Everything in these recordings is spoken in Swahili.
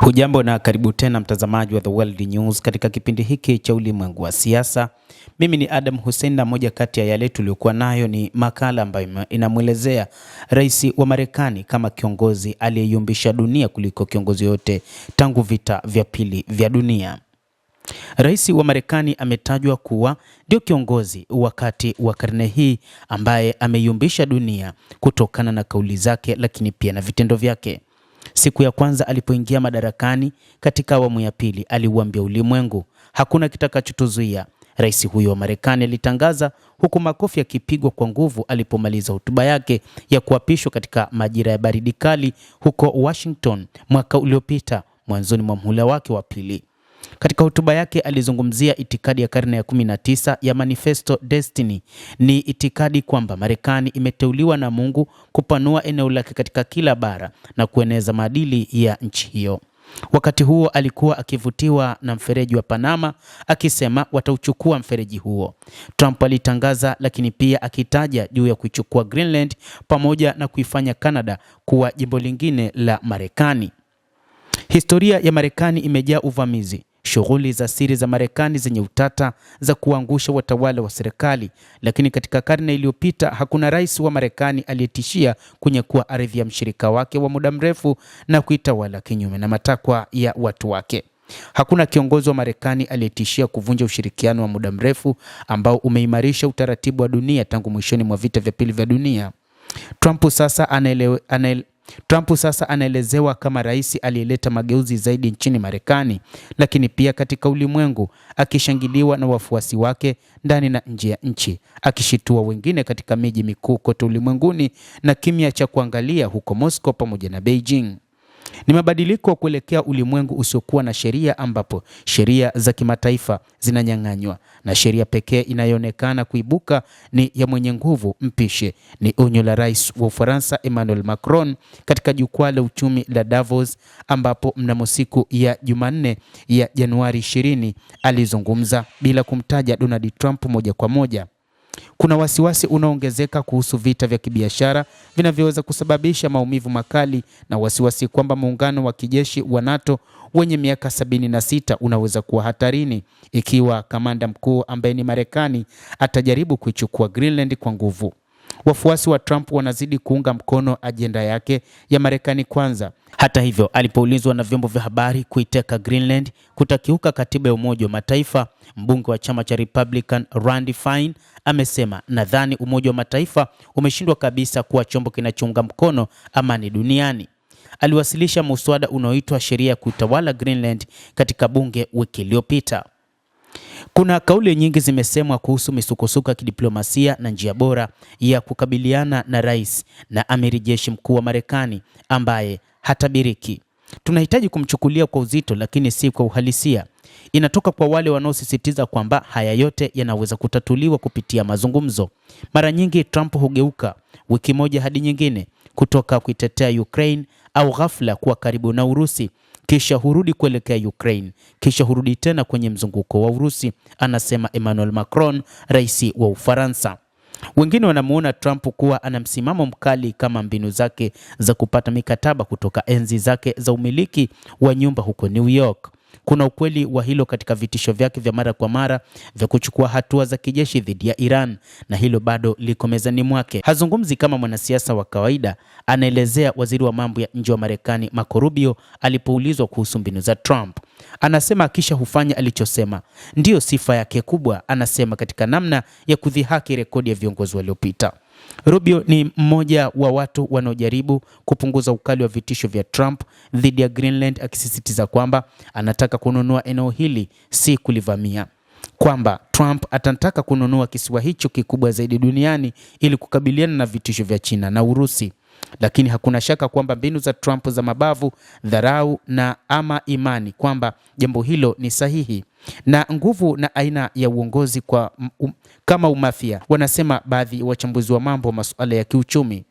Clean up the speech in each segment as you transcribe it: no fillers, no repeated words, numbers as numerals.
Hujambo na karibu tena mtazamaji wa The World News katika kipindi hiki cha ulimwengu wa siasa. Mimi ni Adam Hussein na moja kati ya yale tuliokuwa nayo ni makala ambayo inamwelezea rais wa Marekani kama kiongozi aliyeyumbisha dunia kuliko kiongozi yote tangu vita vya pili vya dunia. Rais wa Marekani ametajwa kuwa ndio kiongozi wakati wa karne hii ambaye ameyumbisha dunia kutokana na kauli zake, lakini pia na vitendo vyake. Siku ya kwanza alipoingia madarakani katika awamu ya pili, aliuambia ulimwengu hakuna kitakachotuzuia. Rais huyo wa Marekani alitangaza huku makofi yakipigwa kwa nguvu alipomaliza hotuba yake ya kuapishwa katika majira ya baridi kali huko Washington mwaka uliopita, mwanzoni mwa muhula wake wa pili. Katika hotuba yake alizungumzia itikadi ya karne ya 19 ya Manifesto Destiny. Ni itikadi kwamba Marekani imeteuliwa na Mungu kupanua eneo lake katika kila bara na kueneza maadili ya nchi hiyo. Wakati huo alikuwa akivutiwa na mfereji wa Panama, akisema watauchukua mfereji huo. Trump alitangaza, lakini pia akitaja juu ya kuichukua Greenland pamoja na kuifanya Canada kuwa jimbo lingine la Marekani. Historia ya Marekani imejaa uvamizi, shughuli za siri za Marekani zenye utata za kuangusha watawala wa serikali, lakini katika karne iliyopita hakuna rais wa Marekani aliyetishia kunyakua ardhi ya mshirika wake wa muda mrefu na kuitawala kinyume na matakwa ya watu wake. Hakuna kiongozi wa Marekani aliyetishia kuvunja ushirikiano wa muda mrefu ambao umeimarisha utaratibu wa dunia tangu mwishoni mwa vita vya pili vya dunia. Trump sasa anaelezewa kama rais aliyeleta mageuzi zaidi nchini Marekani, lakini pia katika ulimwengu, akishangiliwa na wafuasi wake ndani na nje ya nchi, akishitua wengine katika miji mikuu kote ulimwenguni na kimya cha kuangalia huko Moscow pamoja na Beijing. Ni mabadiliko kuelekea ulimwengu usiokuwa na sheria, ambapo sheria za kimataifa zinanyang'anywa na sheria pekee inayoonekana kuibuka ni ya mwenye nguvu mpishe. Ni onyo la rais wa Ufaransa Emmanuel Macron katika jukwaa la uchumi la Davos, ambapo mnamo siku ya Jumanne ya Januari 20 alizungumza bila kumtaja Donald Trump moja kwa moja. Kuna wasiwasi unaongezeka kuhusu vita vya kibiashara vinavyoweza kusababisha maumivu makali, na wasiwasi kwamba muungano wa kijeshi wa NATO wenye miaka 76 unaweza kuwa hatarini ikiwa kamanda mkuu ambaye ni Marekani atajaribu kuichukua Greenland kwa nguvu. Wafuasi wa Trump wanazidi kuunga mkono ajenda yake ya Marekani kwanza. Hata hivyo, alipoulizwa na vyombo vya habari kuiteka Greenland kutakiuka katiba ya Umoja wa Mataifa, mbunge wa chama cha Republican Randy Fine amesema, nadhani Umoja wa Mataifa umeshindwa kabisa kuwa chombo kinachounga mkono amani duniani. Aliwasilisha muswada unaoitwa sheria ya kutawala Greenland katika bunge wiki iliyopita. Kuna kauli nyingi zimesemwa kuhusu misukosuko ya kidiplomasia na njia bora ya kukabiliana na rais na amiri jeshi mkuu wa Marekani ambaye hatabiriki. Tunahitaji kumchukulia kwa uzito, lakini si kwa uhalisia. Inatoka kwa wale wanaosisitiza kwamba haya yote yanaweza kutatuliwa kupitia mazungumzo. Mara nyingi Trump hugeuka wiki moja hadi nyingine, kutoka kuitetea Ukraine au ghafla kuwa karibu na Urusi, kisha hurudi kuelekea Ukraine, kisha hurudi tena kwenye mzunguko wa Urusi, anasema Emmanuel Macron, rais wa Ufaransa. Wengine wanamuona Trump kuwa ana msimamo mkali kama mbinu zake za kupata mikataba kutoka enzi zake za umiliki wa nyumba huko New York. Kuna ukweli wa hilo katika vitisho vyake vya mara kwa mara vya kuchukua hatua za kijeshi dhidi ya Iran, na hilo bado liko mezani mwake. Hazungumzi kama mwanasiasa wa kawaida, anaelezea waziri wa mambo ya nje wa Marekani Marco Rubio alipoulizwa kuhusu mbinu za Trump. Anasema akisha hufanya alichosema. Ndiyo sifa yake kubwa, anasema, katika namna ya kudhihaki rekodi ya viongozi waliopita. Rubio ni mmoja wa watu wanaojaribu kupunguza ukali wa vitisho vya Trump dhidi ya Greenland, akisisitiza kwamba anataka kununua eneo hili, si kulivamia, kwamba Trump atataka kununua kisiwa hicho kikubwa zaidi duniani ili kukabiliana na vitisho vya China na Urusi. Lakini hakuna shaka kwamba mbinu za Trump za mabavu, dharau na ama imani kwamba jambo hilo ni sahihi, na nguvu na aina ya uongozi kama umafia, wanasema baadhi ya wachambuzi wa mambo masuala ya kiuchumi.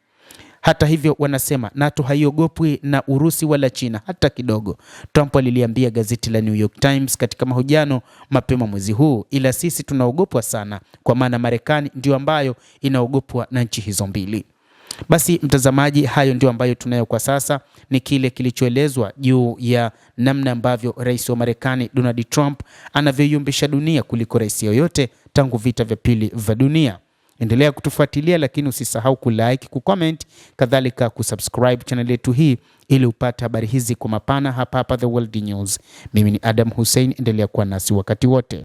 Hata hivyo, wanasema NATO haiogopwi na Urusi wala China hata kidogo. Trump aliliambia gazeti la New York Times katika mahojiano mapema mwezi huu, ila sisi tunaogopwa sana, kwa maana Marekani ndio ambayo inaogopwa na nchi hizo mbili. Basi mtazamaji, hayo ndio ambayo tunayo kwa sasa, ni kile kilichoelezwa juu ya namna ambavyo rais wa Marekani Donald Trump anavyoyumbisha dunia kuliko rais yoyote tangu vita vya pili vya dunia. Endelea kutufuatilia, lakini usisahau kulike, kucomment, kadhalika kusubscribe channel yetu hii ili upate habari hizi kwa mapana hapa The World News. Mimi ni Adam Hussein, endelea kuwa nasi wakati wote.